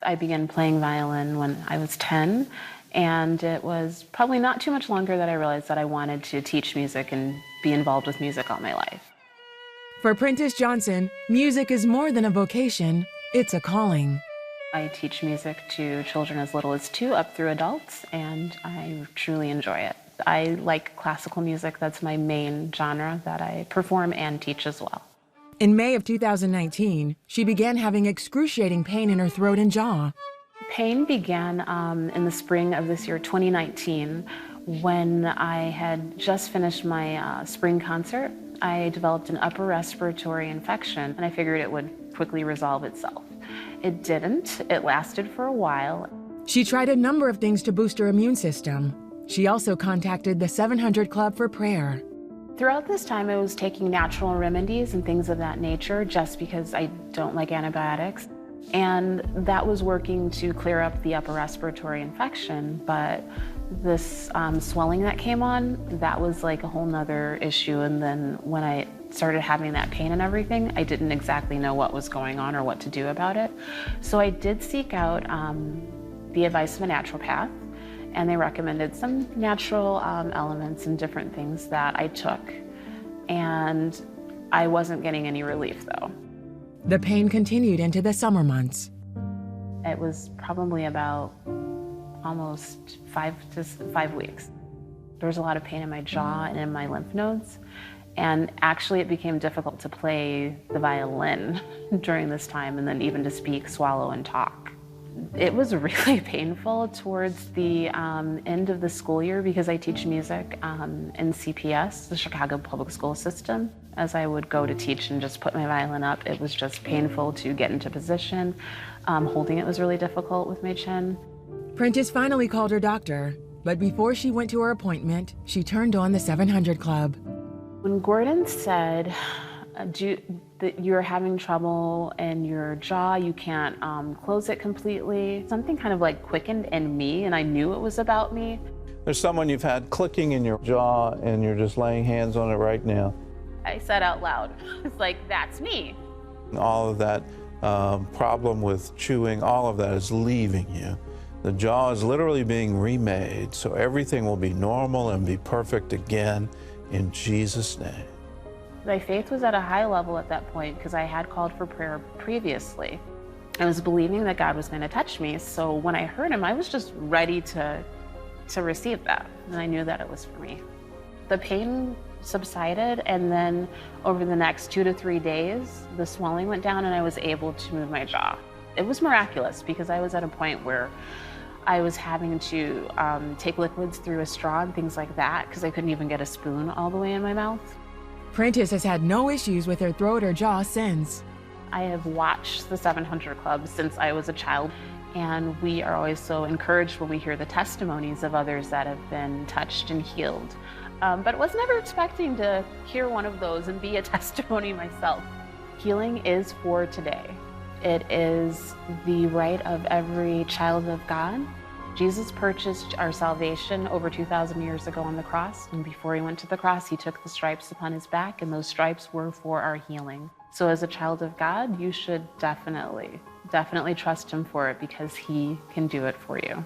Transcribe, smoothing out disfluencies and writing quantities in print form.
I began playing violin when I was 10, and it was probably not too much longer that I realized that I wanted to teach music and be involved with music all my life. For Prentice Johnson, music is more than a vocation, it's a calling. I teach music to children as little as 2 up through adults, and I truly enjoy it. I like classical music. That's my main genre that I perform and teach as well. In May of 2019, she began having excruciating pain in her throat and jaw. Pain began in the spring of this year, 2019, when I had just finished my spring concert. I developed an upper respiratory infection, and I figured it would quickly resolve itself. It didn't. It lasted for a while. She tried a number of things to boost her immune system. She also contacted the 700 Club for prayer. Throughout this time, I was taking natural remedies and things of that nature just because I don't like antibiotics. And that was working to clear up the upper respiratory infection, but this swelling that came on, that was like a whole nother issue. And then when I started having that pain and everything, I didn't exactly know what was going on or what to do about it. So I did seek out the advice of a naturopath, and they recommended some natural elements and different things that I took. And I wasn't getting any relief though. The pain continued into the summer months. It was probably about almost 5 weeks. There was a lot of pain in my jaw and in my lymph nodes. And actually it became difficult to play the violin during this time, and then even to speak, swallow, and talk. It was really painful towards the end of the school year because I teach music in CPS, the Chicago Public School System. As I would go to teach and just put my violin up, it was just painful to get into position. Holding it was really difficult with my chin. Prentice finally called her doctor, but before she went to her appointment, she turned on the 700 Club. When Gordon said that you're having trouble in your jaw, you can't close it completely, something kind of like quickened in me, and I knew it was about me. There's someone you've had clicking in your jaw and you're just laying hands on it right now. I said out loud, it's like, that's me. All of that problem with chewing, all of that is leaving you. The jaw is literally being remade, so everything will be normal and be perfect again in Jesus' name. My faith was at a high level at that point because I had called for prayer previously. I was believing that God was going to touch me, so when I heard him, I was just ready to receive that, and I knew that it was for me. The pain subsided, and then over the next 2 to 3 days, the swelling went down and I was able to move my jaw. It was miraculous because I was at a point where I was having to take liquids through a straw and things like that because I couldn't even get a spoon all the way in my mouth. Prentice has had no issues with her throat or jaw since. I have watched the 700 Club since I was a child, and we are always so encouraged when we hear the testimonies of others that have been touched and healed. But I was never expecting to hear one of those and be a testimony myself. Healing is for today. It is the right of every child of God. Jesus purchased our salvation over 2,000 years ago on the cross, and before he went to the cross, he took the stripes upon his back, and those stripes were for our healing. So as a child of God, you should definitely trust him for it because he can do it for you.